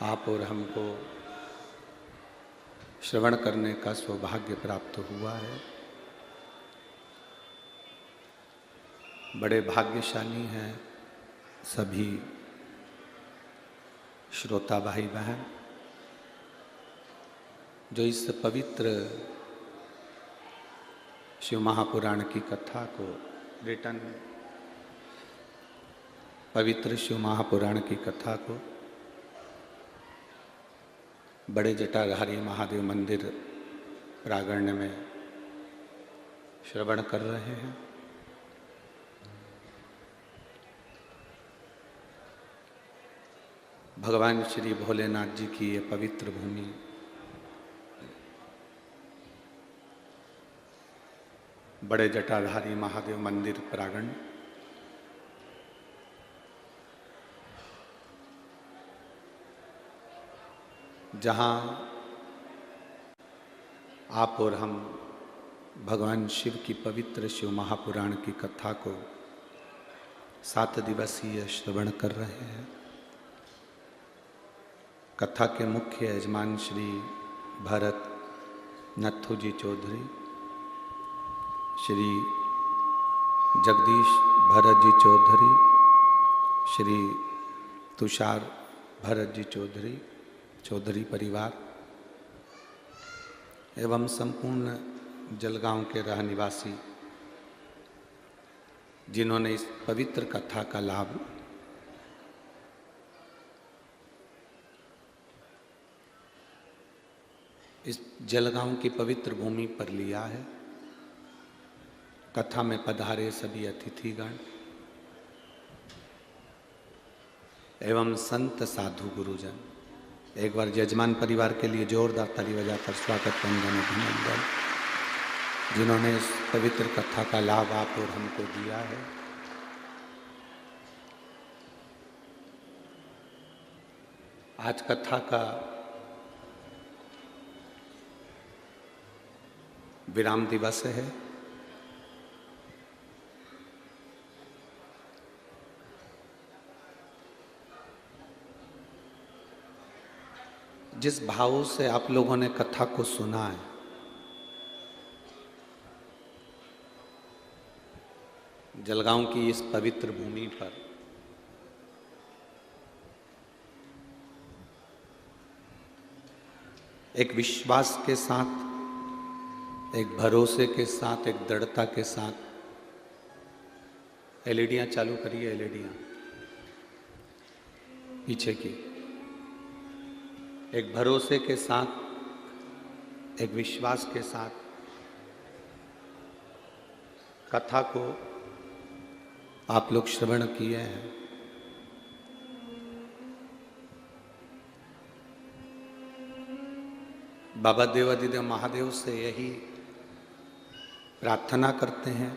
आप और हमको श्रवण करने का सौभाग्य प्राप्त हुआ है। बड़े भाग्यशाली हैं सभी श्रोता भाई बहन जो इस पवित्र शिव महापुराण की कथा को रिटर्न पवित्र शिव महापुराण की कथा को बड़े जटाधारी महादेव मंदिर प्रांगण में श्रवण कर रहे हैं। भगवान श्री भोलेनाथ जी की ये पवित्र भूमि बड़े जटाधारी महादेव मंदिर प्रांगण जहाँ आप और हम भगवान शिव की पवित्र शिव महापुराण की कथा को 7 दिवसीय श्रवण कर रहे हैं। कथा के मुख्य यजमान श्री भरत नथु जी चौधरी, श्री जगदीश भरत जी चौधरी, श्री तुषार भरत जी चौधरी, चौधरी परिवार एवं संपूर्ण जलगांव के रहनिवासी जिन्होंने इस पवित्र कथा का लाभ इस जलगांव की पवित्र भूमि पर लिया है। कथा में पधारे सभी अतिथिगण एवं संत साधु गुरुजन, एक बार यजमान परिवार के लिए जोरदार ताली बजाकर स्वागत वंदन अभिनंदन, जिन्होंने इस पवित्र कथा का लाभ आप और हमको दिया है। आज कथा का विराम दिवस है। जिस भाव से आप लोगों ने कथा को सुना है, जलगांव की इस पवित्र भूमि पर एक विश्वास के साथ, एक भरोसे के साथ, एक दृढ़ता के साथ एलईडियां चालू करिए, एलईडियां पीछे की, एक भरोसे के साथ, एक विश्वास के साथ कथा को आप लोग श्रवण किए हैं। बाबा देवादिदेव महादेव से यही प्रार्थना करते हैं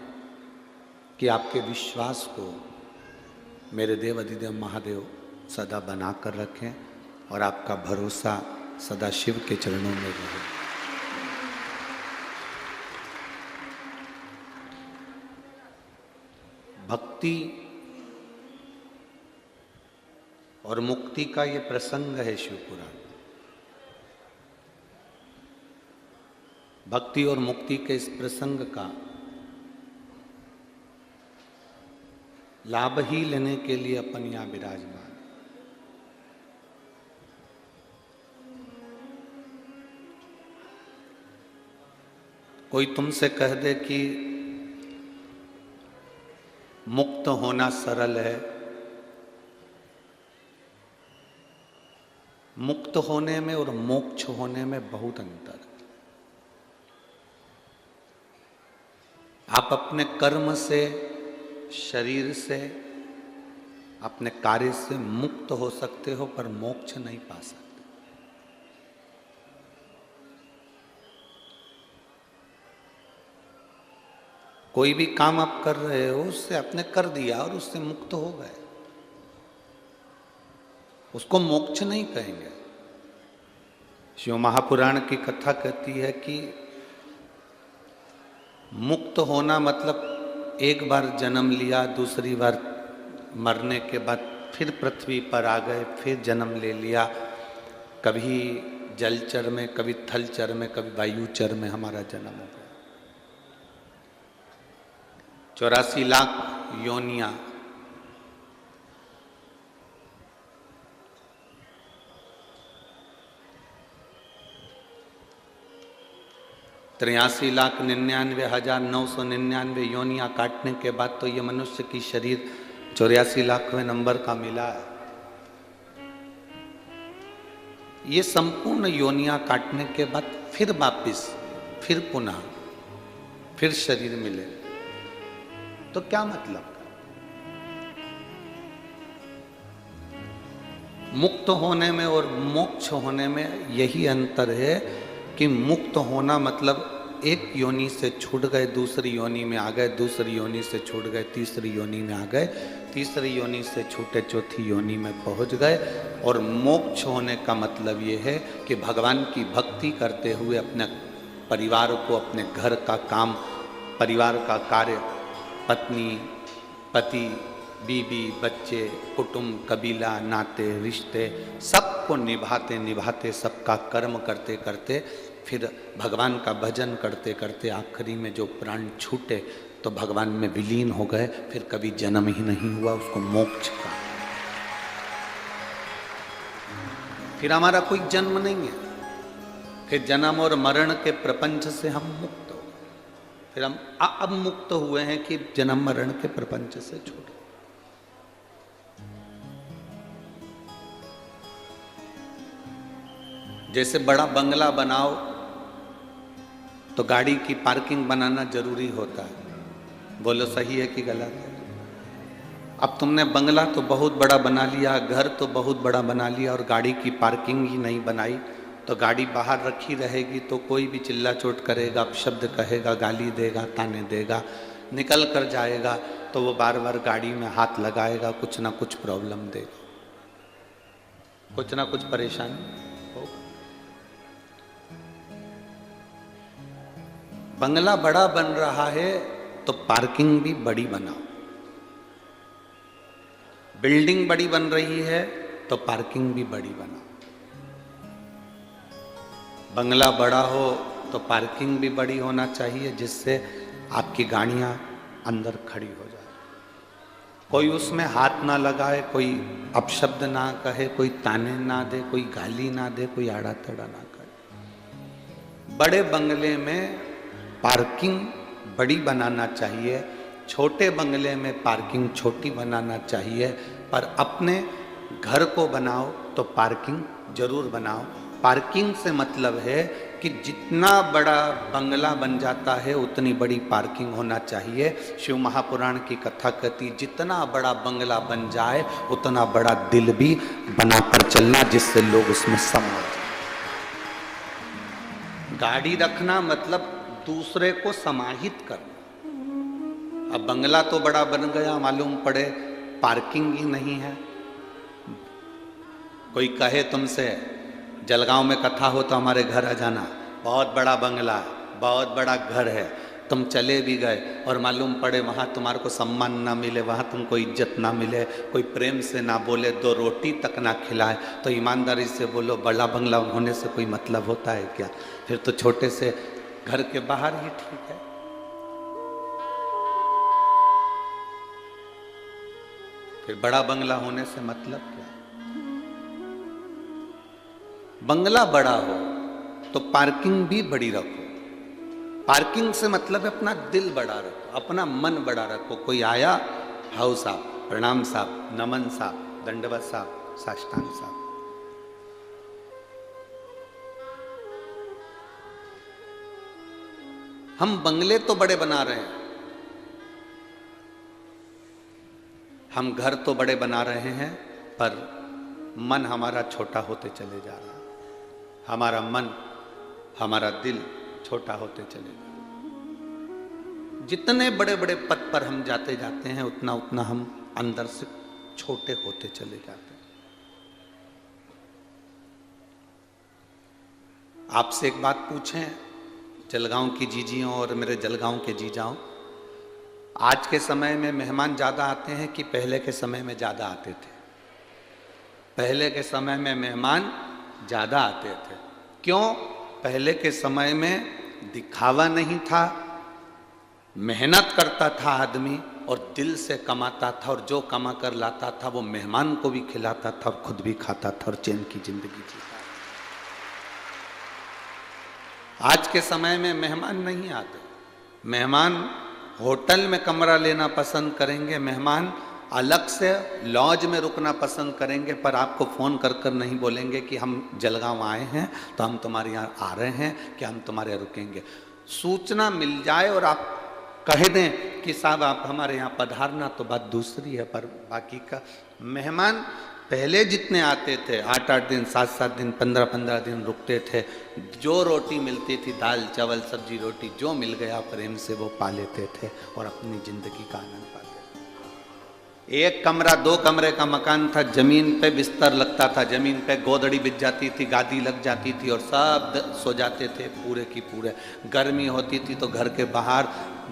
कि आपके विश्वास को मेरे देवादिदेव महादेव सदा बना कर रखें और आपका भरोसा सदा शिव के चरणों में रहे। भक्ति और मुक्ति का ये प्रसंग है शिव पुराण। भक्ति और मुक्ति के इस प्रसंग का लाभ ही लेने के लिए अपन यहाँ विराजमान। कोई तुमसे कह दे कि मुक्त होना सरल है, मुक्त होने में और मोक्ष होने में बहुत अंतर है। आप अपने कर्म से, शरीर से, अपने कार्य से मुक्त हो सकते हो पर मोक्ष नहीं पा सकते। कोई भी काम आप कर रहे हो, उससे आपने कर दिया और उससे मुक्त हो गए, उसको मोक्ष नहीं कहेंगे। शिव महापुराण की कथा कहती है कि मुक्त होना मतलब एक बार जन्म लिया, दूसरी बार मरने के बाद फिर पृथ्वी पर आ गए, फिर जन्म ले लिया, कभी जलचर में, कभी थलचर में, कभी वायुचर में हमारा जन्म हो गया। 84 लाख योनियां, तिरासी लाख 99,999 योनियां काटने के बाद तो ये मनुष्य की शरीर 84 लाखवें नंबर का मिला है। ये संपूर्ण योनियां काटने के बाद फिर वापिस, फिर पुनः, फिर शरीर मिले, तो क्या मतलब? मुक्त होने में और मोक्ष होने में यही अंतर है कि मुक्त होना मतलब एक योनि से छूट गए, दूसरी योनि में आ गए, दूसरी योनि से छूट गए, तीसरी योनि में आ गए, तीसरी योनि से छूटे चौथी योनि में पहुंच गए। और मोक्ष होने का मतलब ये है कि भगवान की भक्ति करते हुए अपने परिवार को, अपने घर का काम, परिवार का कार्य, पत्नी, पति, बीवी, बच्चे, कुटुंब, कबीला, नाते, रिश्ते, सबको निभाते निभाते, सबका कर्म करते करते, फिर भगवान का भजन करते करते आखिरी में जो प्राण छूटे तो भगवान में विलीन हो गए, फिर कभी जन्म ही नहीं हुआ, उसको मोक्ष का। फिर हमारा कोई जन्म नहीं है, फिर जन्म और मरण के प्रपंच से हम मुक्त हो गए। फिर हम अब मुक्त हुए हैं कि जन्म मरण के प्रपंच से छूट। जैसे बड़ा बंगला बनाओ तो गाड़ी की पार्किंग बनाना जरूरी होता है। बोलो सही है कि गलत है? अब तुमने बंगला तो बहुत बड़ा बना लिया, घर तो बहुत बड़ा बना लिया और गाड़ी की पार्किंग ही नहीं बनाई, तो गाड़ी बाहर रखी रहेगी तो कोई भी चिल्ला चोट करेगा, अपशब्द कहेगा, गाली देगा, ताने देगा, निकल कर जाएगा तो वो बार बार गाड़ी में हाथ लगाएगा, कुछ ना कुछ प्रॉब्लम देगा, कुछ ना कुछ परेशानी होगा। बंगला बड़ा बन रहा है तो पार्किंग भी बड़ी बनाओ, बिल्डिंग बड़ी बन रही है तो पार्किंग भी बड़ी बनाओ। बंगला बड़ा हो तो पार्किंग भी बड़ी होना चाहिए, जिससे आपकी गाड़ियां अंदर खड़ी हो जाए, कोई उसमें हाथ ना लगाए, कोई अपशब्द ना कहे, कोई ताने ना दे, कोई गाली ना दे, कोई आड़ा तड़ा ना करे। बड़े बंगले में पार्किंग बड़ी बनाना चाहिए, छोटे बंगले में पार्किंग छोटी बनाना चाहिए, पर अपने घर को बनाओ तो पार्किंग जरूर बनाओ। पार्किंग से मतलब है कि जितना बड़ा बंगला बन जाता है उतनी बड़ी पार्किंग होना चाहिए। शिव महापुराण की कथा कहती, जितना बड़ा बंगला बन जाए उतना बड़ा दिल भी बनाकर चलना, जिससे लोग उसमें समा जाए। गाड़ी रखना मतलब दूसरे को समाहित करना। अब बंगला तो बड़ा बन गया, मालूम पड़े पार्किंग ही नहीं है। कोई कहे तुमसे, जलगांव में कथा हो तो हमारे घर आ जाना, बहुत बड़ा बंगला है, बहुत बड़ा घर है, तुम चले भी गए और मालूम पड़े वहाँ तुम्हारे को सम्मान ना मिले, वहाँ तुमको इज्जत ना मिले, कोई प्रेम से ना बोले, दो रोटी तक ना खिलाए, तो ईमानदारी से बोलो बड़ा बंगला होने से कोई मतलब होता है क्या? फिर तो छोटे से घर के बाहर ही ठीक है। फिर बड़ा बंगला होने से मतलब क्या? बंगला बड़ा हो तो पार्किंग भी बड़ी रखो। पार्किंग से मतलब है अपना दिल बड़ा रखो, अपना मन बड़ा रखो। कोई आया, हाउ साहब, प्रणाम साहब, नमन साहब, दंडवत साहब, साष्टांग साहब। हम बंगले तो बड़े बना रहे हैं, हम घर तो बड़े बना रहे हैं, पर मन हमारा छोटा होते चले जा रहा है। हमारा मन, हमारा दिल छोटा होते चले जा रहा है। जितने बड़े बड़े पद पर हम जाते जाते हैं उतना उतना हम अंदर से छोटे होते चले जाते हैं। आपसे एक बात पूछें, जलगांव की जीजियों और मेरे जलगांव के जीजाओं, आज के समय में मेहमान ज़्यादा आते हैं कि पहले के समय में ज़्यादा आते थे? पहले के समय में मेहमान ज़्यादा आते थे। क्यों? पहले के समय में दिखावा नहीं था, मेहनत करता था आदमी और दिल से कमाता था, और जो कमा कर लाता था वो मेहमान को भी खिलाता था और खुद भी खाता था और चैन की जिंदगी जीता। आज के समय में मेहमान नहीं आते। मेहमान होटल में कमरा लेना पसंद करेंगे, मेहमान अलग से लॉज में रुकना पसंद करेंगे, पर आपको फ़ोन कर कर नहीं बोलेंगे कि हम जलगांव आए हैं तो हम तुम्हारे यहाँ आ रहे हैं कि हम तुम्हारे यहाँ रुकेंगे। सूचना मिल जाए और आप कह दें कि साहब आप हमारे यहाँ पधारना तो बात दूसरी है, पर बाकी का मेहमान पहले जितने आते थे 8-8 दिन, 7-7 दिन, 15-15 दिन रुकते थे, जो रोटी मिलती थी, दाल चावल सब्जी रोटी जो मिल गया प्रेम से वो पा लेते थे और अपनी जिंदगी का आनंद पाते थे। एक कमरा 2 कमरे का मकान था, जमीन पे बिस्तर लगता था, जमीन पे गोदड़ी बिछ जाती थी, गादी लग जाती थी और सब सो जाते थे पूरे की पूरे। गर्मी होती थी तो घर के बाहर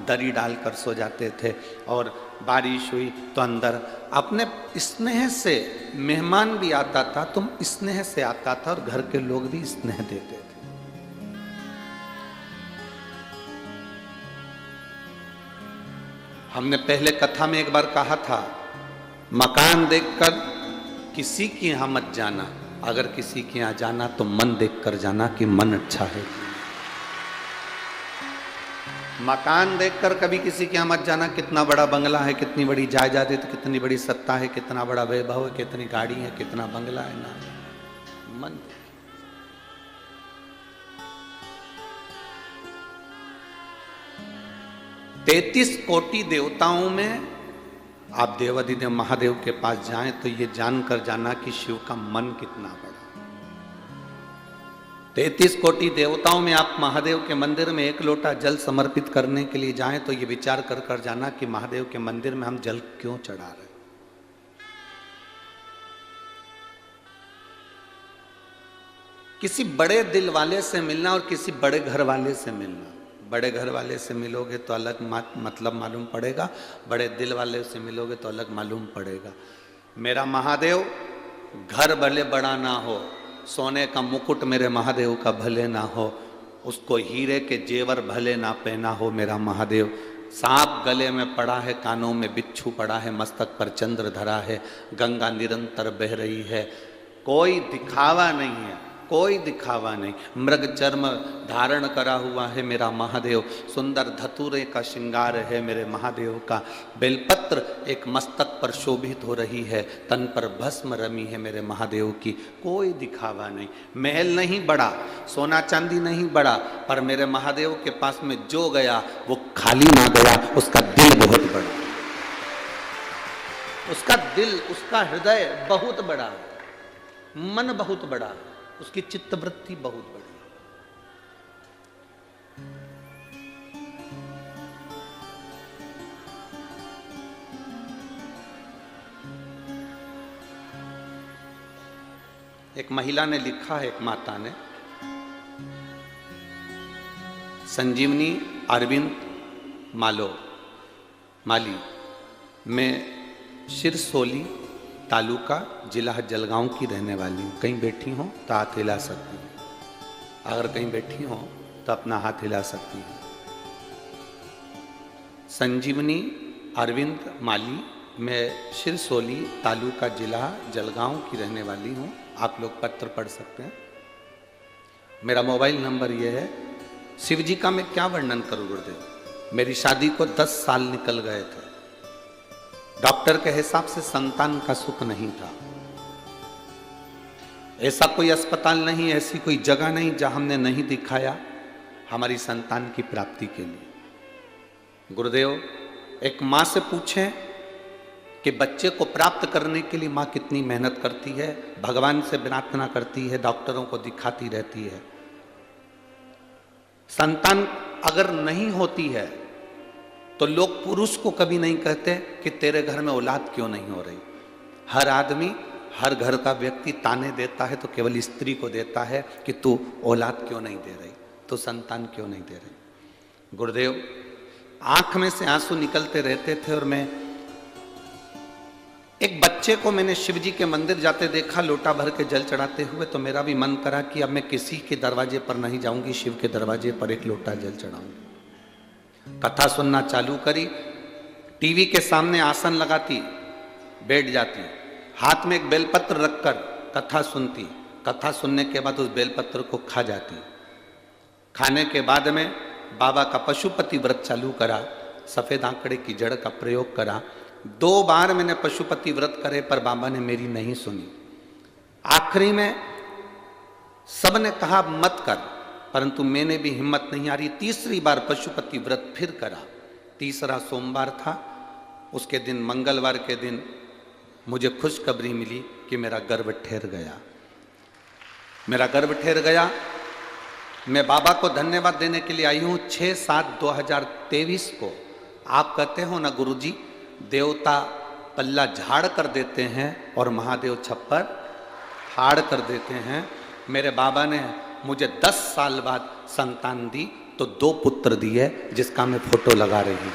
दरी डालकर सो जाते थे, और बारिश हुई तो अंदर। अपने स्नेह से मेहमान भी आता था, तुम स्नेह से आता था और घर के लोग भी स्नेह देते थे। हमने पहले कथा में एक बार कहा था, मकान देखकर किसी के यहाँ मत जाना, अगर किसी के यहाँ जाना तो मन देखकर जाना कि मन अच्छा है। मकान देखकर कभी किसी के यहाँ मत जाना, कितना बड़ा बंगला है, कितनी बड़ी जायदाद है, कितनी बड़ी सत्ता है, कितना बड़ा वैभव है, कितनी गाड़ी है, कितना बंगला है, ना मन। तैतीस कोटि देवताओं में आप देवाधिदेव महादेव के पास जाएं तो ये जानकर जाना कि शिव का मन कितना बड़ा। 33 कोटि देवताओं में आप महादेव के मंदिर में 1 लोटा जल समर्पित करने के लिए जाएं तो ये विचार कर कर जाना कि महादेव के मंदिर में हम जल क्यों चढ़ा रहे। किसी बड़े दिल वाले से मिलना और किसी बड़े घर वाले से मिलना, बड़े घर वाले से मिलोगे तो अलग मतलब मालूम पड़ेगा, बड़े दिल वाले से मिलोगे तो अलग मालूम पड़ेगा। मेरा महादेव घर भले बड़ा ना हो, सोने का मुकुट मेरे महादेव का भले ना हो, उसको हीरे के जेवर भले ना पहना हो, मेरा महादेव सांप गले में पड़ा है, कानों में बिच्छू पड़ा है, मस्तक पर चंद्र धरा है, गंगा निरंतर बह रही है, कोई दिखावा नहीं है, कोई दिखावा नहीं। मृग चर्म धारण करा हुआ है मेरा महादेव, सुंदर धतूरे का श्रृंगार है मेरे महादेव का, बेलपत्र एक मस्तक पर शोभित हो रही है, तन पर भस्म रमी है मेरे महादेव की, कोई दिखावा नहीं। महल नहीं बड़ा, सोना चांदी नहीं बड़ा, पर मेरे महादेव के पास में जो गया वो खाली ना गया, उसका दिल बहुत बड़ा, उसका दिल, उसका हृदय बहुत बड़ा, मन बहुत बड़ा, उसकी चित्तवृत्ति बहुत बड़ी। एक महिला ने लिखा है, एक माता ने, संजीवनी अरविंद माली, मैं सिरसोली तालुका जिला जलगांव की रहने वाली हूँ। कहीं बैठी हो तो हाथ हिला सकती हूँ, अगर कहीं बैठी हो तो अपना हाथ हिला सकती हूँ। संजीवनी अरविंद माली, मैं सिरसोली तालुका जिला जलगांव की रहने वाली हूँ। आप लोग पत्र पढ़ सकते हैं। मेरा मोबाइल नंबर ये है। शिव जी का मैं क्या वर्णन करूँ गुरुदेव। मेरी शादी को 10 साल निकल गए थे। डॉक्टर के हिसाब से संतान का सुख नहीं था। ऐसा कोई अस्पताल नहीं, ऐसी कोई जगह नहीं जहां हमने नहीं दिखाया हमारी संतान की प्राप्ति के लिए। गुरुदेव, एक माँ से पूछें कि बच्चे को प्राप्त करने के लिए माँ कितनी मेहनत करती है, भगवान से प्रार्थना करती है, डॉक्टरों को दिखाती रहती है। संतान अगर नहीं होती है तो लोग पुरुष को कभी नहीं कहते कि तेरे घर में औलाद क्यों नहीं हो रही। हर आदमी, हर घर का व्यक्ति ताने देता है तो केवल स्त्री को देता है कि तू औलाद क्यों नहीं दे रही, तू संतान क्यों नहीं दे रही। गुरुदेव, आंख में से आंसू निकलते रहते थे और मैं एक बच्चे को मैंने शिव जी के मंदिर जाते देखा, लोटा भर के जल चढ़ाते हुए, तो मेरा भी मन करा कि अब मैं किसी के दरवाजे पर नहीं जाऊंगी, शिव के दरवाजे पर एक लोटा जल चढ़ाऊंगी। कथा सुनना चालू करी, टीवी के सामने आसन लगाती, बैठ जाती, हाथ में एक बेलपत्र रखकर कथा सुनती, कथा सुनने के बाद उस बेलपत्र को खा जाती। खाने के बाद में बाबा का पशुपति व्रत चालू करा, सफेद आंकड़े की जड़ का प्रयोग करा। 2 बार मैंने पशुपति व्रत करे पर बाबा ने मेरी नहीं सुनी। आखिरी में सबने कहा मत कर, परंतु मैंने भी हिम्मत नहीं आ रही। तीसरी बार पशुपति व्रत फिर करा। तीसरा सोमवार था, उसके दिन मंगलवार के दिन मुझे खुशखबरी मिली कि मेरा गर्भ ठहर गया। मेरा गर्भ ठहर गया। मैं बाबा को धन्यवाद देने के लिए आई हूँ। 6/7/2023 को आप कहते हो ना गुरुजी, देवता पल्ला झाड़ कर देते हैं और महादेव छप्पर फाड़ कर देते हैं। मेरे बाबा ने मुझे 10 साल बाद संतान दी तो 2 पुत्र दिए, जिसका मैं फोटो लगा रही हूँ,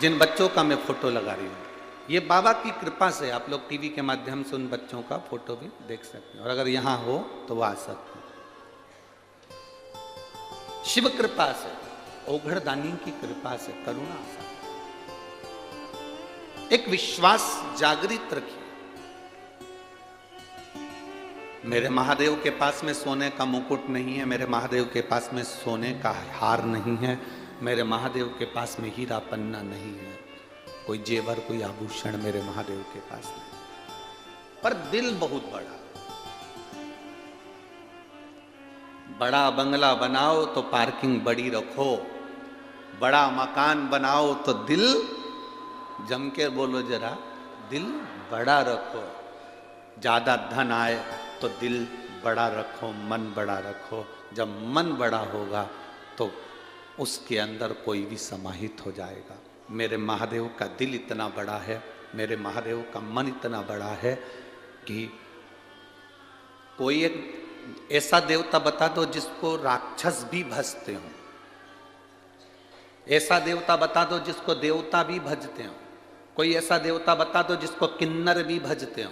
जिन बच्चों का मैं फोटो लगा रही हूँ। ये बाबा की कृपा से आप लोग टीवी के माध्यम से उन बच्चों का फोटो भी देख सकते हैं, और अगर यहाँ हो तो वो आ सकते हैं। शिव कृपा से, ओघड़दानी की कृपा से, करुणा से एक विश्वास जागृत रखिए। मेरे महादेव के पास में सोने का मुकुट नहीं है, मेरे महादेव के पास में सोने का हार नहीं है, मेरे महादेव के पास में हीरा पन्ना नहीं है, कोई जेवर कोई आभूषण मेरे महादेव के पास नहीं। पर दिल बहुत बड़ा। बड़ा बंगला बनाओ तो पार्किंग बड़ी रखो, बड़ा मकान बनाओ तो दिल, जम के बोलो जरा, दिल बड़ा रखो। ज्यादा धन आए तो दिल बड़ा रखो, मन बड़ा रखो। जब मन बड़ा होगा तो उसके अंदर कोई भी समाहित हो जाएगा। मेरे महादेव का दिल इतना बड़ा है, मेरे महादेव का मन इतना बड़ा है कि कोई एक ऐसा देवता बता दो जिसको राक्षस भी भजते हो, ऐसा देवता बता दो जिसको देवता भी भजते हो, कोई ऐसा देवता बता दो जिसको किन्नर भी भजते हो,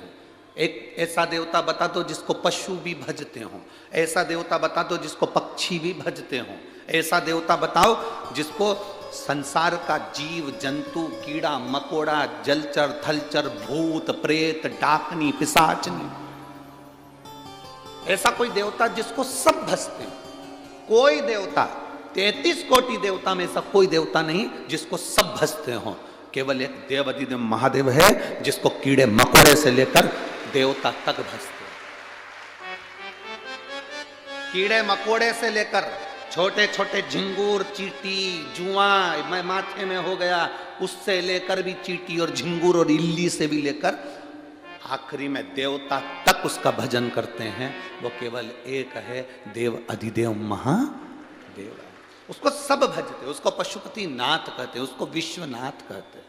एक ऐसा देवता बता दो जिसको पशु भी भजते हो, ऐसा देवता बता दो जिसको पक्षी भी भजते हो, ऐसा देवता बताओ जिसको संसार का जीव जंतु, कीड़ा मकोड़ा, जलचर थलचर, भूत प्रेत, डाकनी पिशाचनी, ऐसा कोई देवता जिसको सब भजते हैं। कोई देवता, 33 कोटि देवता में ऐसा कोई देवता नहीं जिसको सब भजते हो। केवल एक देवाधिदेव महादेव है जिसको कीड़े मकोड़े से लेकर देवता तक भजते हैं। कीड़े मकोड़े से लेकर छोटे छोटे झिंगूर, चींटी, जुआ मैं माथे में हो गया, उससे लेकर भी चींटी और झिंगूर और इल्ली से भी लेकर आखिरी में देवता तक उसका भजन करते हैं। वो केवल एक है, देव अधिदेव महादेव है। उसको सब भजते, उसको पशुपति नाथ कहते, उसको विश्वनाथ कहते।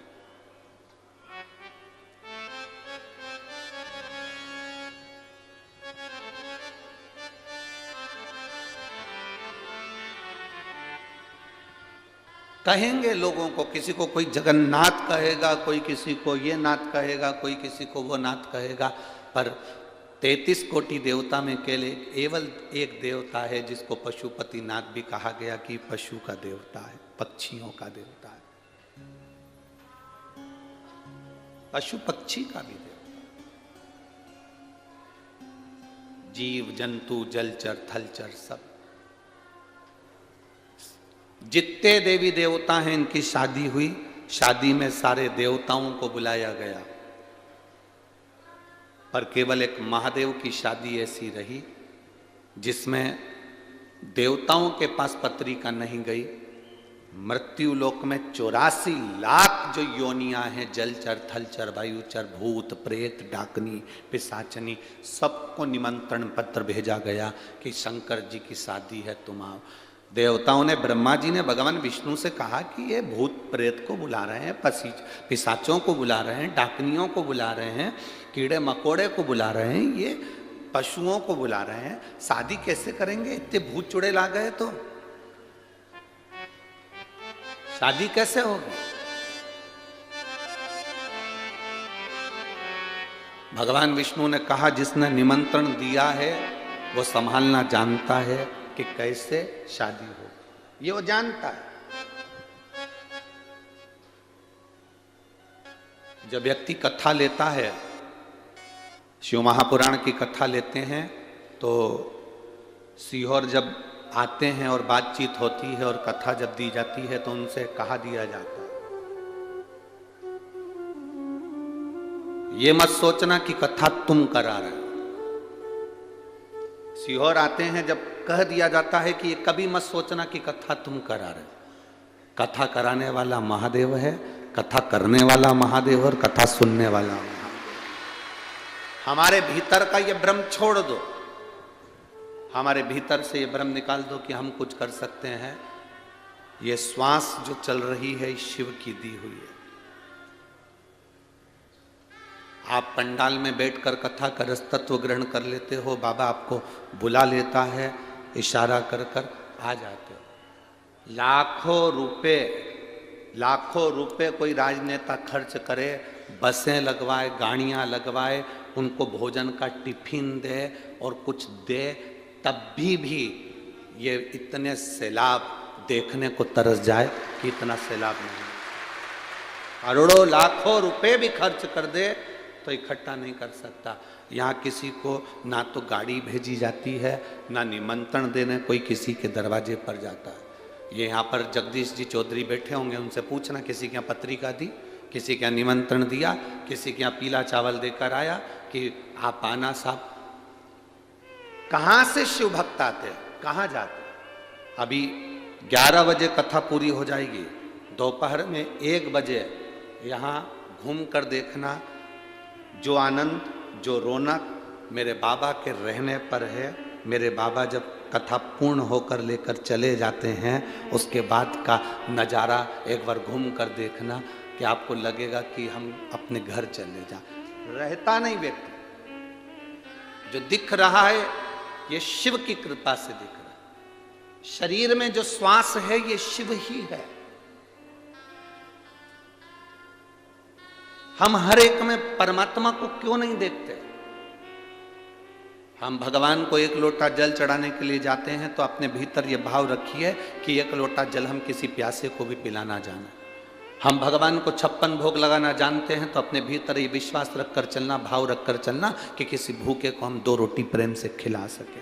कहेंगे लोगों को, किसी को कोई जगन्नाथ कहेगा, कोई किसी को ये नाथ कहेगा, कोई किसी को वो नाथ कहेगा, पर 33 कोटि देवता में केवल एक देवता है जिसको पशुपति नाथ भी कहा गया कि पशु का देवता है, पक्षियों का देवता है, पशु पक्षी का भी देवता, जीव जंतु जलचर थलचर सब। जितने देवी देवता हैं इनकी शादी हुई, शादी में सारे देवताओं को बुलाया गया, पर केवल एक महादेव की शादी ऐसी रही जिसमें देवताओं के पास पत्रिका नहीं गई। मृत्यु लोक में 84 लाख जो योनियां हैं, जलचर थलचर वायुचर भूत प्रेत डाकनी पिशाचनी, सबको निमंत्रण पत्र भेजा गया कि शंकर जी की शादी है, तुम आओ। देवताओं ने, ब्रह्मा जी ने भगवान विष्णु से कहा कि ये भूत प्रेत को बुला रहे हैं, पिशाचों को बुला रहे हैं, डाकनियों को बुला रहे हैं, कीड़े मकोड़े को बुला रहे हैं, ये पशुओं को बुला रहे हैं, शादी कैसे करेंगे? इतने भूत चुड़ैल आ गए तो शादी कैसे होगी? भगवान विष्णु ने कहा जिसने निमंत्रण दिया है वो संभालना जानता है कि कैसे शादी हो, ये वो जानता है। जब व्यक्ति कथा लेता है, शिव महापुराण की कथा लेते हैं, तो सीहोर जब आते हैं और बातचीत होती है और कथा जब दी जाती है तो उनसे कहा दिया जाता है, ये मत सोचना कि कथा तुम करा रहे हो। सीहोर आते हैं जब कह दिया जाता है कि ये कभी मत सोचना कि कथा तुम करा रहे हो। कथा कराने वाला महादेव है, कथा करने वाला महादेव और कथा सुनने वाला महादेव। हमारे भीतर का ये भ्रम छोड़ दो, हमारे भीतर से ये भ्रम निकाल दो कि हम कुछ कर सकते हैं। ये श्वास जो चल रही है शिव की दी हुई है। आप पंडाल में बैठकर कथा का रस तत्व ग्रहण कर लेते हो, बाबा आपको बुला लेता है, इशारा कर कर आ जाते हो। लाखों रुपए कोई राजनेता खर्च करे, बसें लगवाए, गाड़ियां लगवाए, उनको भोजन का टिफिन दे और कुछ दे, तब भी ये इतने सैलाब देखने को तरस जाए कि इतना सैलाब नहीं। करोड़ों लाखों रुपए भी खर्च कर दे तो इकट्ठा नहीं कर सकता। यहाँ किसी को ना तो गाड़ी भेजी जाती है, ना निमंत्रण देने कोई किसी के दरवाजे पर जाता है। ये यहाँ पर जगदीश जी चौधरी बैठे होंगे, उनसे पूछना किसी के यहाँ पत्रिका दी, किसी के यहाँ निमंत्रण दिया, किसी के यहाँ पीला चावल देकर आया कि आप आना साहब। कहाँ से शिव भक्त आते, कहाँ जाते? अभी 11 बजे कथा पूरी हो जाएगी, दोपहर में 1 बजे यहाँ घूम कर देखना। जो आनंद, जो रौनक मेरे बाबा के रहने पर है, मेरे बाबा जब कथा पूर्ण होकर लेकर चले जाते हैं उसके बाद का नज़ारा एक बार घूम कर देखना कि आपको लगेगा कि हम अपने घर चले जा। रहता नहीं व्यक्ति, जो दिख रहा है ये शिव की कृपा से दिख रहा है। शरीर में जो श्वास है ये शिव ही है। हम हर एक में परमात्मा को क्यों नहीं देखते? हम भगवान को 1 लोटा जल चढ़ाने के लिए जाते हैं तो अपने भीतर ये भाव रखिए कि 1 लोटा जल हम किसी प्यासे को भी पिलाना जाना। हम भगवान को 56 भोग लगाना जानते हैं तो अपने भीतर ये विश्वास रखकर चलना, भाव रखकर चलना कि किसी भूखे को हम 2 रोटी प्रेम से खिला सकें।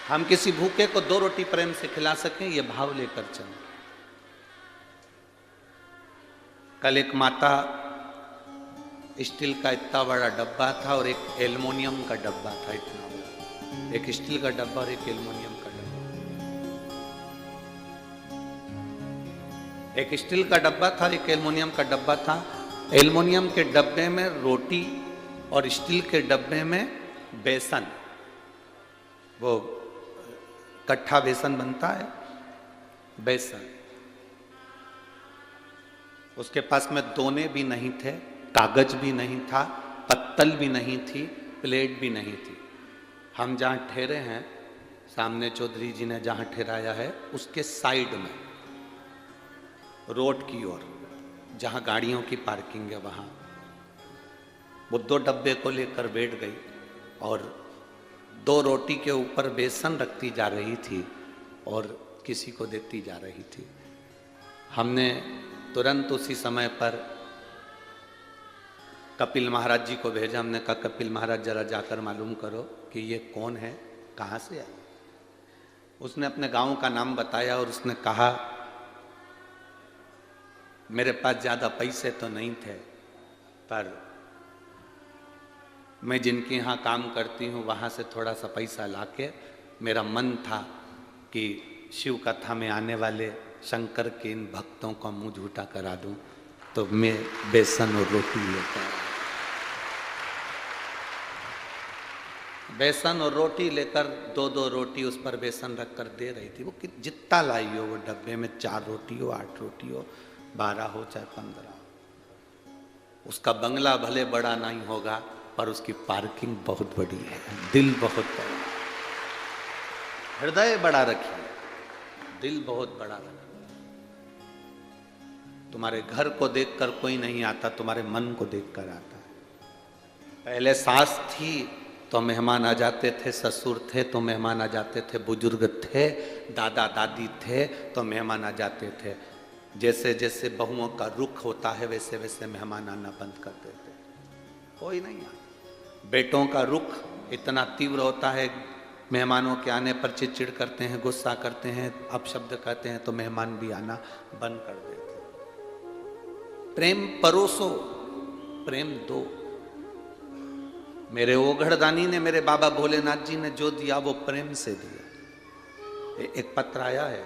हम किसी भूखे को 2 रोटी प्रेम से खिला सकें, ये भाव लेकर चलें। कल एक माता स्टील का इतना बड़ा डब्बा था और एक एल्युमिनियम का डब्बा था, इतना बड़ा। एक स्टील का डब्बा और एक एल्युमिनियम का डब्बा। एक स्टील का डब्बा था, एक एल्युमिनियम का डब्बा था। एल्युमिनियम के डब्बे में रोटी और स्टील के डब्बे में बेसन, वो कट्ठा बेसन बनता है, बेसन। उसके पास में दोने भी नहीं थे, कागज भी नहीं था, पत्तल भी नहीं थी, प्लेट भी नहीं थी। हम जहाँ ठहरे हैं, सामने चौधरी जी ने जहाँ ठहराया है उसके साइड में रोड की ओर जहाँ गाड़ियों की पार्किंग है, वहाँ वो 2 डब्बे को लेकर बैठ गई और 2 रोटी के ऊपर बेसन रखती जा रही थी और किसी को देती जा रही थी। हमने तुरंत उसी समय पर कपिल महाराज जी को भेजा। हमने कहा कपिल महाराज जरा जाकर मालूम करो कि ये कौन है, कहाँ से आया। उसने अपने गांव का नाम बताया और उसने कहा मेरे पास ज़्यादा पैसे तो नहीं थे, पर मैं जिनके यहाँ काम करती हूँ वहाँ से थोड़ा सा पैसा लाके मेरा मन था कि शिव कथा में आने वाले शंकर के इन भक्तों का मुंह झूठा करा दूं, तो मैं बेसन और रोटी लेकर बेसन और रोटी लेकर 2-2 रोटी उस पर बेसन रखकर दे रही थी। वो जितना लाई हो वो डब्बे में, 4 रोटी हो, 8 रोटी हो, 12 हो चाहे 15 हो। उसका बंगला भले बड़ा नहीं होगा पर उसकी पार्किंग बहुत बड़ी है, दिल बहुत बड़ा, हृदय बड़ा रखिए, दिल बहुत बड़ा रखिए। तुम्हारे घर को देखकर कोई नहीं आता, तुम्हारे मन को देखकर आता है। पहले सास थी तो मेहमान आ जाते थे, ससुर थे तो मेहमान आ जाते थे, बुजुर्ग थे, दादा दादी थे तो मेहमान आ जाते थे। जैसे जैसे बहुओं का रुख होता है वैसे वैसे मेहमान आना बंद कर देते, कोई नहीं आता। बेटों का रुख इतना तीव्र होता है, मेहमानों के आने पर चिड़चिड़ करते हैं, गुस्सा करते हैं, अपशब्द कहते हैं तो मेहमान भी आना बंद कर देते। प्रेम परोसो, प्रेम दो। मेरे ओघड़दानी ने, मेरे बाबा भोलेनाथ जी ने जो दिया वो प्रेम से दिया। एक पत्र आया है,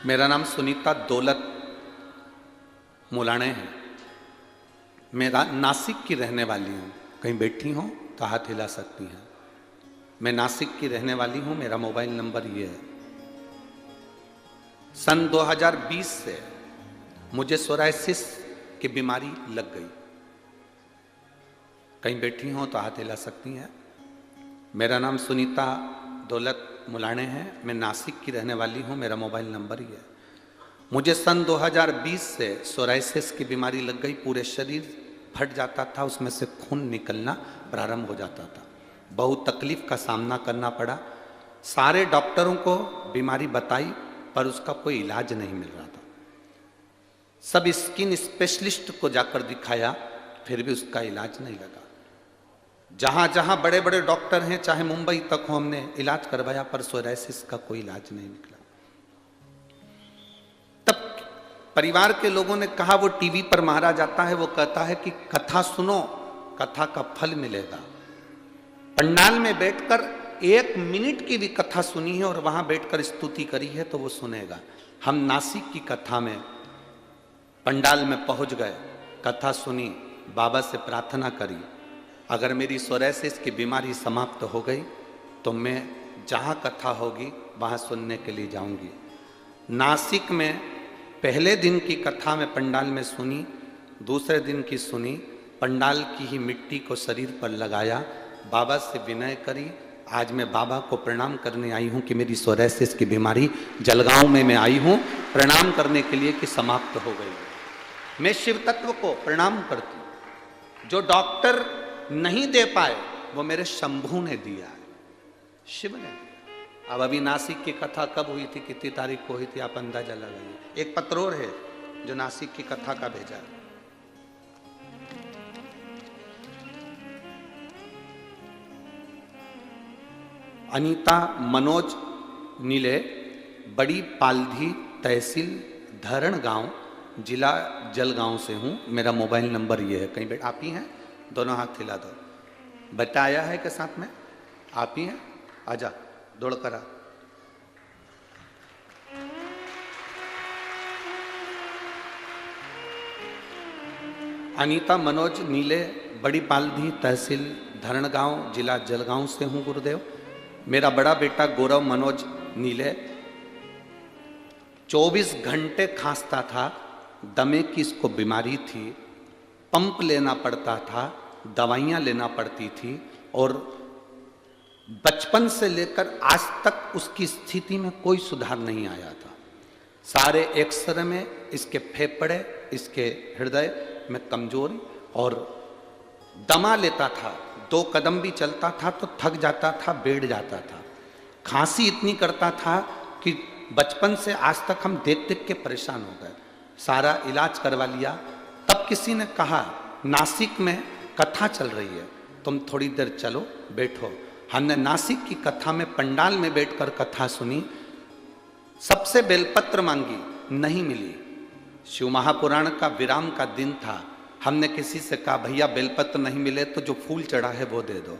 मेरा नाम सुनीता दौलत मुलाणे है, मेरा नासिक की रहने वाली हूँ। कहीं बैठी हो तो हाथ हिला सकती हैं। मैं नासिक की रहने वाली हूँ, मेरा मोबाइल नंबर ये है। सन 2020 से मुझे सोराइसिस की बीमारी लग गई। कहीं बैठी हो तो हाथ हिला सकती हैं। मेरा नाम सुनीता दौलत मुलाणे है, मैं नासिक की रहने वाली हूँ, मेरा मोबाइल नंबर ही है। मुझे सन 2020 से सोराइसिस की बीमारी लग गई। पूरे शरीर फट जाता था, उसमें से खून निकलना प्रारंभ हो जाता था। बहुत तकलीफ का सामना करना पड़ा। सारे डॉक्टरों को बीमारी बताई पर उसका कोई इलाज नहीं मिल रहा था। सब स्किन स्पेशलिस्ट को जाकर दिखाया, फिर भी उसका इलाज नहीं लगा। जहां जहां बड़े बड़े डॉक्टर हैं, चाहे मुंबई तक हो, हमने इलाज करवाया पर सोराइसिस का कोई इलाज नहीं निकला। तब परिवार के लोगों ने कहा वो टीवी पर मारा जाता है, वो कहता है कि कथा सुनो, कथा का फल मिलेगा। पंडाल में बैठकर 1 मिनट की भी कथा सुनी है और वहां बैठकर स्तुति करी है तो वो सुनेगा। हम नासिक की कथा में पंडाल में पहुंच गए, कथा सुनी, बाबा से प्रार्थना करी, अगर मेरी सोराइसिस की बीमारी समाप्त हो गई तो मैं जहाँ कथा होगी वहाँ सुनने के लिए जाऊंगी। नासिक में पहले दिन की कथा में पंडाल में सुनी, दूसरे दिन की सुनी, पंडाल की ही मिट्टी को शरीर पर लगाया, बाबा से विनय करी। आज मैं बाबा को प्रणाम करने आई हूँ कि मेरी सोराइसिस की बीमारी जलगांव में मैं आई हूँ प्रणाम करने के लिए कि समाप्त हो गई। मैं शिव तत्व को प्रणाम करती हूँ। जो डॉक्टर नहीं दे पाए वो मेरे शंभू ने दिया है, शिव ने दिया। अब अभी नासिक की कथा कब हुई थी, कितनी तारीख को हुई थी, आप अंदाजा लगाइए। एक पत्र और है जो नासिक की कथा का भेजा है। अनीता मनोज नीले, बड़ी पालधी, तहसील धरण गांव, जिला जलगांव से हूं। मेरा मोबाइल नंबर ये है। कहीं बैठ, आप ही हैं? दोनों हाथ हिला दो। बच्चा आया है के साथ में? आप ही हैं? आजा, दौड़ कर आ। अनीता मनोज नीले, बड़ी पालधी, तहसील धरणगांव, जिला जलगांव से हूं गुरुदेव। मेरा बड़ा बेटा गौरव मनोज नीले 24 घंटे खांसता था, दमे की इसको बीमारी थी, पंप लेना पड़ता था, दवाइयाँ लेना पड़ती थी और बचपन से लेकर आज तक उसकी स्थिति में कोई सुधार नहीं आया था। सारे एक्सरे में इसके फेफड़े, इसके हृदय में कमजोरी और दमा लेता था। 2 कदम भी चलता था तो थक जाता था, बैठ जाता था। खांसी इतनी करता था कि बचपन से आज तक हम देख देख के परेशान हो गए। सारा इलाज करवा लिया। तब किसी ने कहा नासिक में कथा चल रही है, तुम थोड़ी देर चलो, बैठो। हमने नासिक की कथा में पंडाल में बैठकर कथा सुनी। सबसे बेलपत्र मांगी, नहीं मिली। शिव महापुराण का विराम का दिन था। हमने किसी से कहा भैया बेलपत्र नहीं मिले तो जो फूल चढ़ा है वो दे दो।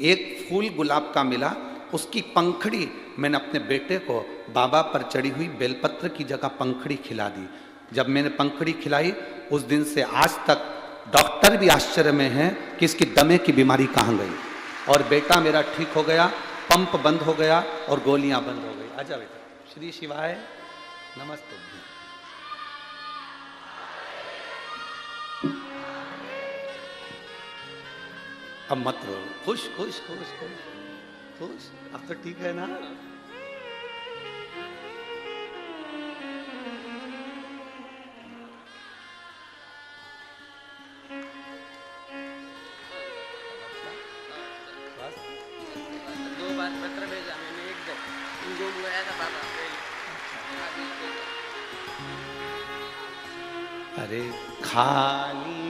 एक फूल गुलाब का मिला, उसकी पंखड़ी मैंने अपने बेटे को बाबा पर चढ़ी हुई बेलपत्र की जगह पंखड़ी खिला दी। जब मैंने पंखड़ी खिलाई उस दिन से आज तक डॉक्टर भी आश्चर्य में हैं कि इसकी दमे की बीमारी कहाँ गई। और बेटा मेरा ठीक हो गया, पंप बंद हो गया और गोलियां बंद हो गई। आजा बेटा। श्री शिवाय नमस्ते। अब मत रो, खुश खुश खुश खुश। खुश? अब तो ठीक है ना? दो बार पत्र भेजा मैंने, एक दो घूम गया था बाबा। अरे खाली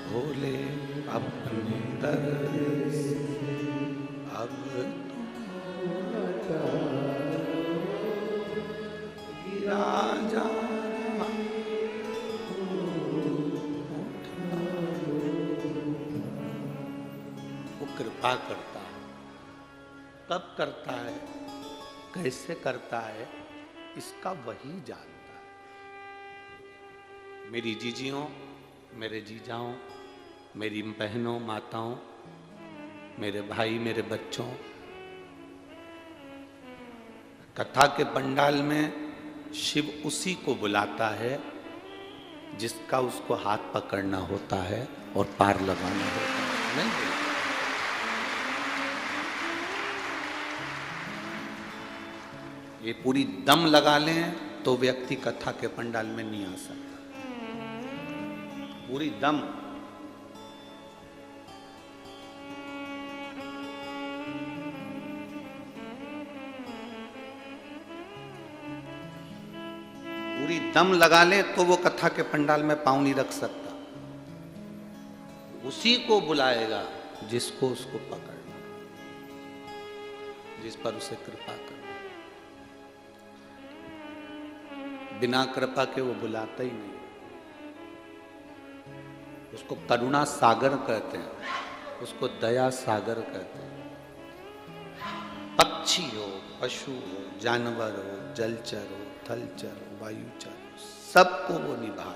भोले अपने दर से अब गिरा जा। वो कृपा करता है, कब करता है, कैसे करता है, इसका वही जानता है। मेरी जीजियों, मेरे जीजाओं, मेरी बहनों, माताओं, मेरे भाई, मेरे बच्चों, कथा के पंडाल में शिव उसी को बुलाता है जिसका उसको हाथ पकड़ना होता है और पार लगाना होता है। नहीं, ये पूरी दम लगा लें तो व्यक्ति कथा के पंडाल में नहीं आ सकता। पूरी दम। पूरी दम लगा ले तो वो कथा के पंडाल में पांव नहीं रख सकता। उसी को बुलाएगा जिसको उसको पकड़ना, जिस पर उसे कृपा करना। बिना कृपा के वो बुलाता ही नहीं। उसको करुणा सागर कहते हैं, उसको दया सागर कहते हैं। पक्षी हो, पशु हो, जानवर हो, जलचर हो, थलचर हो, वायुचर हो, सबको वो निभा।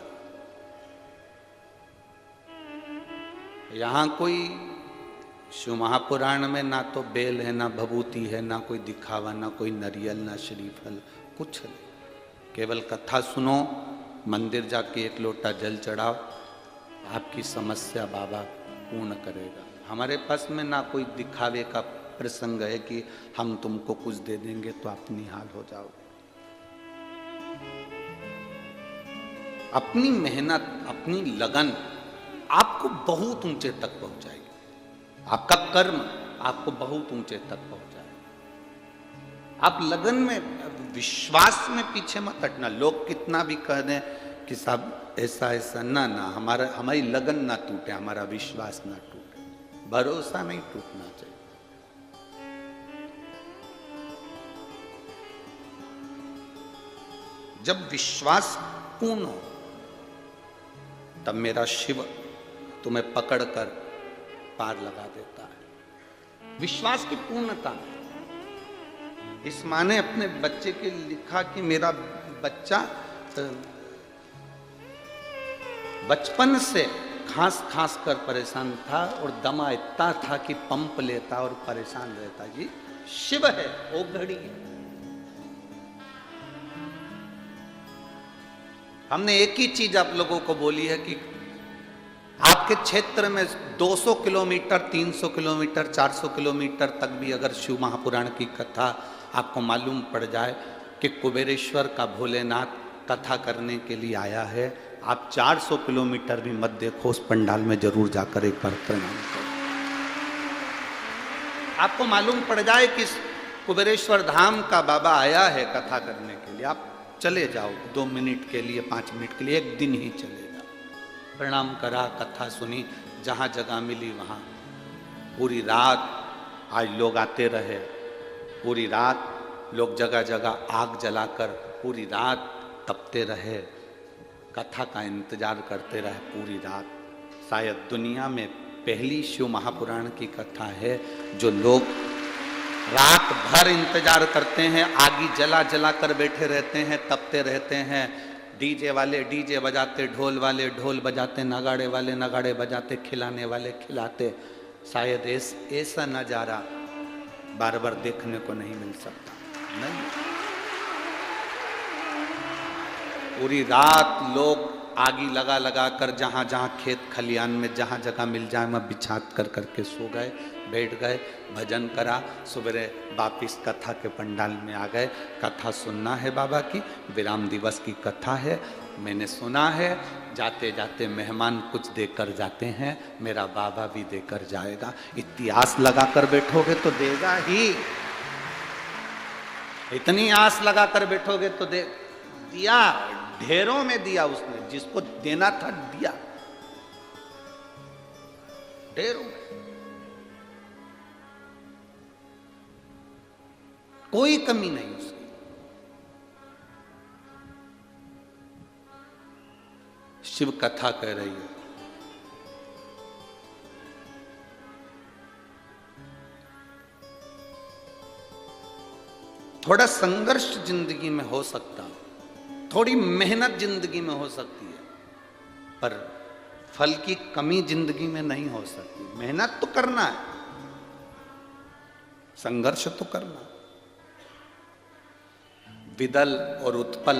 यहां कोई शिव महापुराण में ना तो बेल है, ना भभूति है, ना कोई दिखावा, ना कोई नरियल, ना श्रीफल, कुछ नहीं। केवल कथा सुनो, मंदिर जाके एक लोटा जल चढ़ाओ, आपकी समस्या बाबा पूर्ण करेगा। हमारे पास में ना कोई दिखावे का प्रसंग है कि हम तुमको कुछ दे देंगे तो आप निहाल हो जाओ। अपनी मेहनत, अपनी लगन आपको बहुत ऊंचे तक पहुंचाएगी। आपका कर्म आपको बहुत ऊंचे तक पहुंचाएगा। आप लगन में, विश्वास में पीछे मत हटना। लोग कितना भी कह दें कि साहब ऐसा ऐसा, ना ना, हमारी लगन ना टूटे, हमारा विश्वास ना टूटे, भरोसा नहीं टूटना चाहिए। जब विश्वास पूर्ण हो तब मेरा शिव तुम्हें पकड़कर पार लगा देता है। विश्वास की पूर्णता। इस माँ ने अपने बच्चे के लिखा कि मेरा बच्चा बचपन से खांस खांस कर परेशान था और दमा इतना था कि पंप लेता और परेशान रहता। जी शिव है, वो घड़ी है। हमने एक ही चीज आप लोगों को बोली है कि आपके क्षेत्र में 200 किलोमीटर, 300 किलोमीटर, 400 किलोमीटर तक भी अगर शिव महापुराण की कथा आपको मालूम पड़ जाए कि कुबेरेश्वर का भोलेनाथ कथा करने के लिए आया है, आप 400 किलोमीटर भी मत देखो, उस पंडाल में जरूर जाकर एक बार प्रणाम करो। आपको मालूम पड़ जाए कि कुबेरेश्वर धाम का बाबा आया है कथा करने के लिए, आप चले जाओ 2 मिनट के लिए, 5 मिनट के लिए, एक दिन ही चले जाओ। प्रणाम करा, कथा सुनी, जहाँ जगह मिली वहाँ पूरी रात आज लोग आते रहे, पूरी रात लोग जगह जगह आग जलाकर पूरी रात तपते रहे, कथा का इंतजार करते रहे पूरी रात। शायद दुनिया में पहली शिव महापुराण की कथा है जो लोग रात भर इंतजार करते हैं, आगी जला जला कर बैठे रहते हैं, तपते रहते हैं। डीजे वाले डीजे बजाते, ढोल वाले ढोल बजाते, नगाड़े वाले नगाड़े बजाते, खिलाने वाले खिलाते। शायद ऐसा नजारा बार बार देखने को नहीं मिल सकता। नहीं, पूरी रात लोग आगी लगा लगा कर जहाँ जहाँ खेत खलियान में जहाँ जगह मिल जाए वहाँ बिछा कर करके सो गए, बैठ गए, भजन करा, सवेरे वापिस कथा के पंडाल में आ गए। कथा सुनना है बाबा की, विराम दिवस की कथा है, मैंने सुना है, जाते जाते मेहमान कुछ देकर जाते हैं, मेरा बाबा भी देकर जाएगा। इतनी आस लगा कर बैठोगे तो देगा ही, इतनी आस लगा कर बैठोगे तो दिया, ढेरों में दिया उसने, जिसको देना था दिया, ढेरों में, कोई कमी नहीं उसकी। शिव कथा कह रही है, थोड़ा संघर्ष जिंदगी में हो सकता, थोड़ी मेहनत जिंदगी में हो सकती है, पर फल की कमी जिंदगी में नहीं हो सकती। मेहनत तो करना है, संघर्ष तो करना। विदल और उत्पल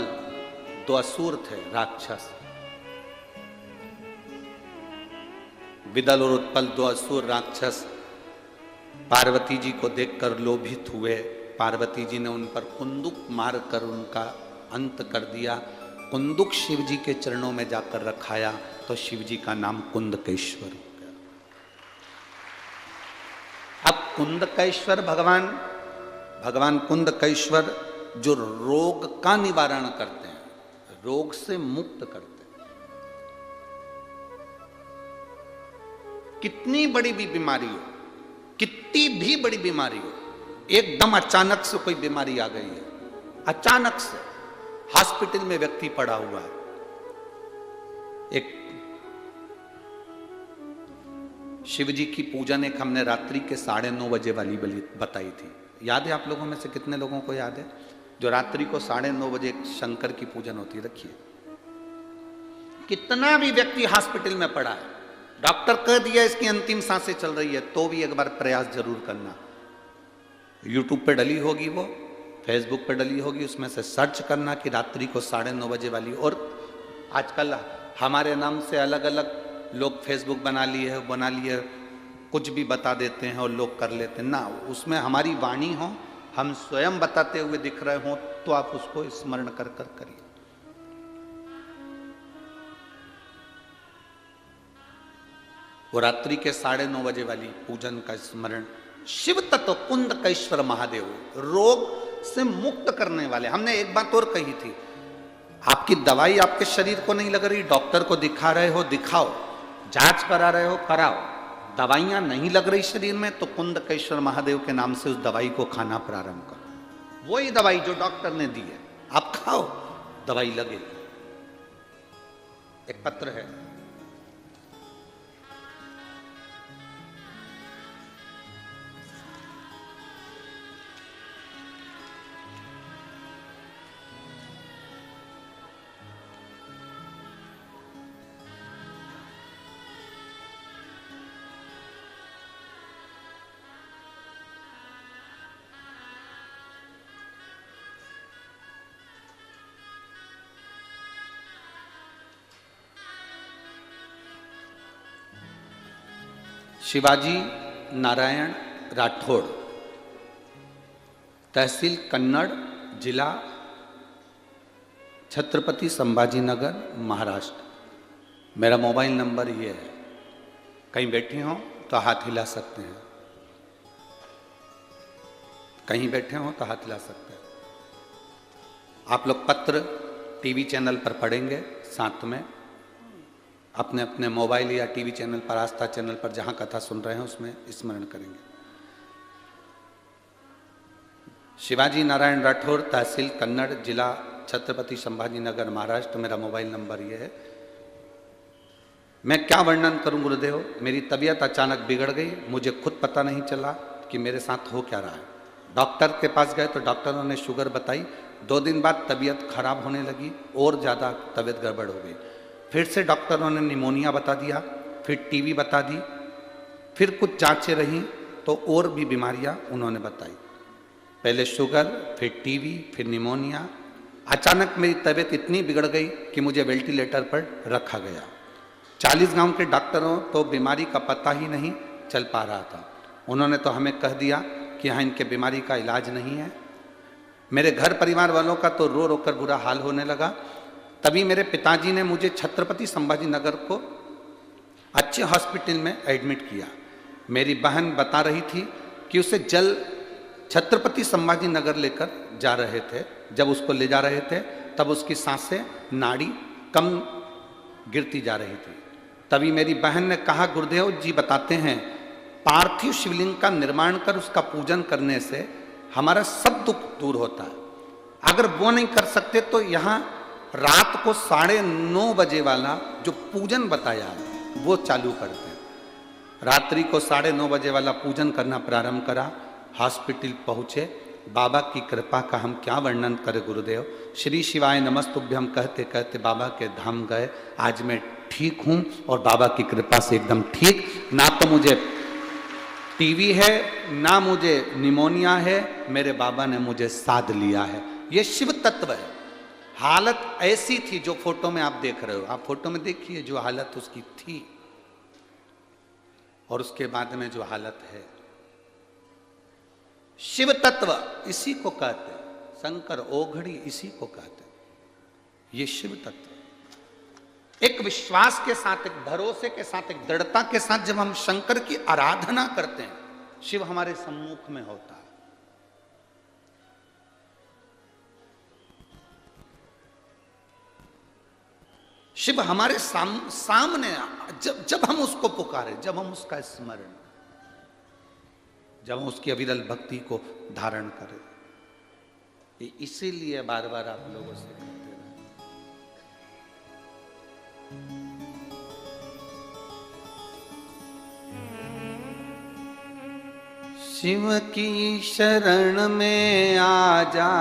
दो असुर थे, राक्षस। विदल और उत्पल दो असुर राक्षस पार्वती जी को देखकर लोभित हुए। पार्वती जी ने उन पर कुंदुक मारकर उनका अंत कर दिया। कुंदुक शिव जी के चरणों में जाकर रखाया तो शिव जी का नाम कुंदकेश्वर हो गया। अब कुंदकेश्वर भगवान कुंदकेश्वर जो रोग का निवारण करते हैं, रोग से मुक्त करते हैं। कितनी बड़ी भी बीमारी हो, कितनी भी बड़ी बीमारी हो, एकदम अचानक से कोई बीमारी आ गई है, अचानक से हॉस्पिटल में व्यक्ति पड़ा हुआ है। एक शिव जी की पूजन एक हमने रात्रि के 9:30 बजे वाली बताई थी, याद है आप लोगों में से कितने लोगों को याद है? जो रात्रि को 9:30 बजे शंकर की पूजन होती है, रखिए। कितना भी व्यक्ति हॉस्पिटल में पड़ा है, डॉक्टर कह दिया इसकी अंतिम सांसें चल रही है, तो भी एक बार प्रयास जरूर करना। यूट्यूब पे डली होगी, वो फेसबुक पे डली होगी, उसमें से सर्च करना कि रात्रि को 9:30 बजे वाली। और आजकल हमारे नाम से अलग अलग लोग फेसबुक बना लिए, कुछ भी बता देते हैं और लोग कर लेते हैं ना। उसमें हमारी वाणी हो, हम स्वयं बताते हुए दिख रहे हो, तो आप उसको स्मरण कर कर करिए। वो रात्रि के 9:30 बजे वाली पूजन का स्मरण। शिव तत्व कुंदकेश्वर महादेव रोग से मुक्त करने वाले। हमने एक बात और कही थी, आपकी दवाई आपके शरीर को नहीं लग रही, डॉक्टर को दिखा रहे हो, दिखाओ, जांच करा रहे हो, कराओ, दवाइयां नहीं लग रही शरीर में, तो कुंदकेश्वर महादेव के नाम से उस दवाई को खाना प्रारंभ करो। वही दवाई जो डॉक्टर ने दी है आप खाओ, दवाई लगेगी। एक पत्र है, शिवाजी नारायण राठौड़, तहसील कन्नड़, जिला छत्रपति संभाजी नगर, महाराष्ट्र। मेरा मोबाइल नंबर ये है, कहीं बैठे हो तो हाथ हिला सकते हैं, कहीं बैठे हो तो हाथ हिला सकते हैं। आप लोग पत्र टीवी चैनल पर पढ़ेंगे, साथ में अपने अपने मोबाइल या टीवी चैनल पर, आस्था चैनल पर जहां कथा सुन रहे हैं उसमें स्मरण करेंगे। शिवाजी नारायण राठौर, तहसील कन्नड़, जिला छत्रपति संभाजी नगर, महाराष्ट्र। मेरा मोबाइल नंबर ये है। मैं क्या वर्णन करूं गुरुदेव, मेरी तबीयत अचानक बिगड़ गई, मुझे खुद पता नहीं चला कि मेरे साथ हो क्या रहा है। डॉक्टर के पास गए तो डॉक्टरों ने शुगर बताई। 2 दिन बाद तबीयत खराब होने लगी और ज़्यादा तबीयत गड़बड़ हो गई। फिर से डॉक्टरों ने निमोनिया बता दिया, फिर टीबी बता दी, फिर कुछ जांचें रहीं तो और भी बीमारियां उन्होंने बताई। पहले शुगर, फिर टीबी, फिर निमोनिया। अचानक मेरी तबीयत इतनी बिगड़ गई कि मुझे वेंटिलेटर पर रखा गया। 40 गांव के डॉक्टरों तो बीमारी का पता ही नहीं चल पा रहा था। उन्होंने तो हमें कह दिया कि यहाँ इनके बीमारी का इलाज नहीं है। मेरे घर परिवार वालों का तो रो रो कर बुरा हाल होने लगा। तभी मेरे पिताजी ने मुझे छत्रपति संभाजी नगर को अच्छे हॉस्पिटल में एडमिट किया। मेरी बहन बता रही थी कि उसे जल छत्रपति संभाजी नगर लेकर जा रहे थे। जब उसको ले जा रहे थे तब उसकी सांसें, नाड़ी कम गिरती जा रही थी। तभी मेरी बहन ने कहा, गुरुदेव जी बताते हैं पार्थिव शिवलिंग का निर्माण कर उसका पूजन करने से हमारा सब दुख दूर होता है। अगर वो नहीं कर सकते तो यहाँ रात को 9:30 बजे वाला जो पूजन बताया है वो चालू करते हैं। रात्रि को 9:30 बजे वाला पूजन करना प्रारंभ करा। हॉस्पिटल पहुँचे। बाबा की कृपा का हम क्या वर्णन करें गुरुदेव। श्री शिवाय नमस्तुभ्यम कहते कहते बाबा के धाम गए। आज मैं ठीक हूँ और बाबा की कृपा से एकदम ठीक। ना तो मुझे टीवी है, ना मुझे निमोनिया है, मेरे बाबा ने मुझे साध लिया है। ये शिव तत्व है। हालत ऐसी थी जो फोटो में आप देख रहे हो, आप फोटो में देखिए जो हालत उसकी थी और उसके बाद में जो हालत है। शिव तत्व इसी को कहते हैं, शंकर ओघड़ी इसी को कहते हैं। ये शिव तत्व एक विश्वास के साथ, एक भरोसे के साथ, एक दृढ़ता के साथ जब हम शंकर की आराधना करते हैं, शिव हमारे सम्मुख में होता है। शिव हमारे सामने जब हम उसको पुकारे, जब हम उसका स्मरण, जब हम उसकी अविरल भक्ति को धारण करें। इसीलिए बार बार आप लोगों से कहते रहे। शिव की शरण में आ जा,